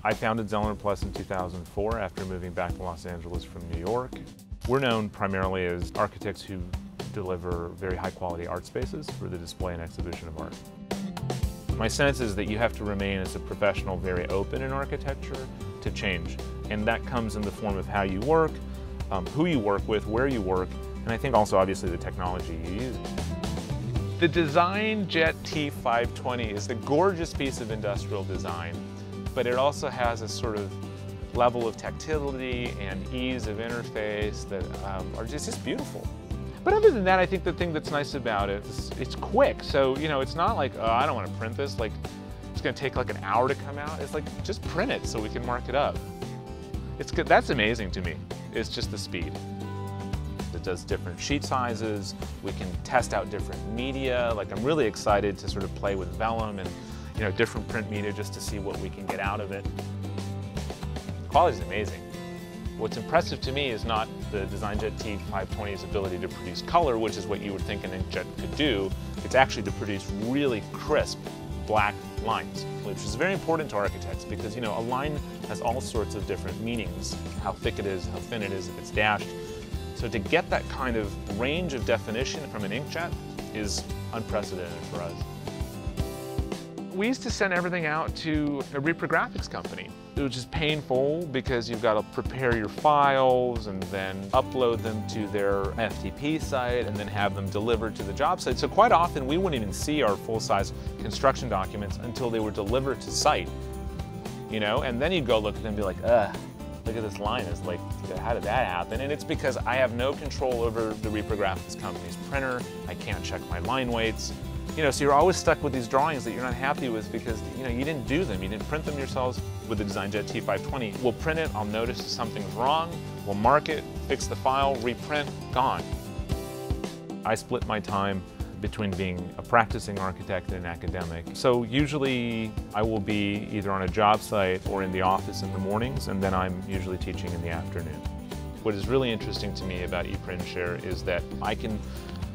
I founded ZellnerPlus in 2004 after moving back to Los Angeles from New York. We're known primarily as architects who deliver very high quality art spaces for the display and exhibition of art. My sense is that you have to remain as a professional very open in architecture to change. And that comes in the form of how you work, who you work with, where you work, and I think also obviously the technology you use. The DesignJet T520 is a gorgeous piece of industrial design, but it also has a sort of level of tactility and ease of interface that are just beautiful. But other than that, I think the thing that's nice about it is it's quick. So, you know, it's not like, oh, I don't want to print this. Like, it's going to take like an hour to come out. It's like, just print it so we can mark it up. It's good. That's amazing to me. It's just the speed. It does different sheet sizes. We can test out different media. Like, I'm really excited to sort of play with vellum and, you know, different print media just to see what we can get out of it. Quality is amazing. What's impressive to me is not the DesignJet T520's ability to produce color, which is what you would think an inkjet could do. It's actually to produce really crisp black lines, which is very important to architects because, you know, a line has all sorts of different meanings, how thick it is, how thin it is, if it's dashed. So to get that kind of range of definition from an inkjet is unprecedented for us. We used to send everything out to a reprographics company, which is painful because you've got to prepare your files and then upload them to their FTP site and then have them delivered to the job site. So quite often we wouldn't even see our full-size construction documents until they were delivered to site, you know, and then you'd go look at them and be like, ugh, look at this line. It's like, how did that happen? And it's because I have no control over the reprographics company's printer. I can't check my line weights. You know, so you're always stuck with these drawings that you're not happy with because, you know, you didn't do them. You didn't print them yourselves. With the DesignJet T520, we'll print it, I'll notice something's wrong, we'll mark it, fix the file, reprint, gone. I split my time between being a practicing architect and an academic. So usually I will be either on a job site or in the office in the mornings, and then I'm usually teaching in the afternoon. What is really interesting to me about ePrintShare is that I can,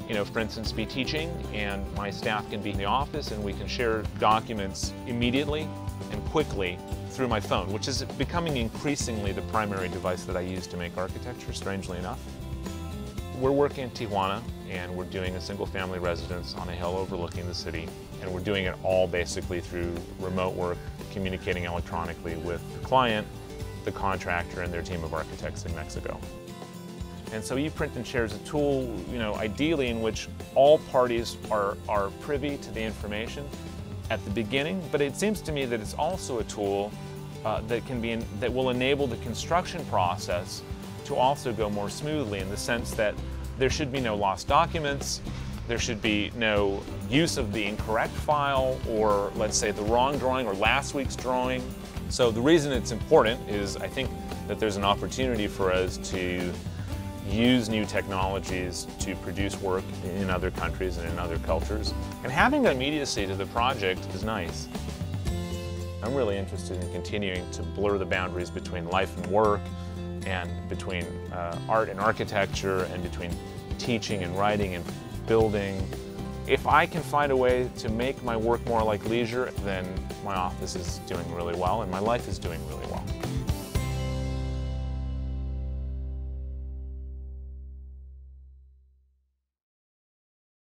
you know, for instance, be teaching and my staff can be in the office and we can share documents immediately and quickly through my phone, which is becoming increasingly the primary device that I use to make architecture, strangely enough. We're working in Tijuana and we're doing a single-family residence on a hill overlooking the city, and we're doing it all basically through remote work, communicating electronically with the client, the contractor, and their team of architects in Mexico. And so ePrintShare is a tool, you know, ideally in which all parties are privy to the information at the beginning, but it seems to me that it's also a tool that will enable the construction process to also go more smoothly, in the sense that there should be no lost documents, there should be no use of the incorrect file, or let's say the wrong drawing or last week's drawing. So the reason it's important is I think that there's an opportunity for us to use new technologies to produce work in other countries and in other cultures. And having immediacy to the project is nice. I'm really interested in continuing to blur the boundaries between life and work, and between art and architecture, and between teaching and writing and building. If I can find a way to make my work more like leisure, then my office is doing really well and my life is doing really well.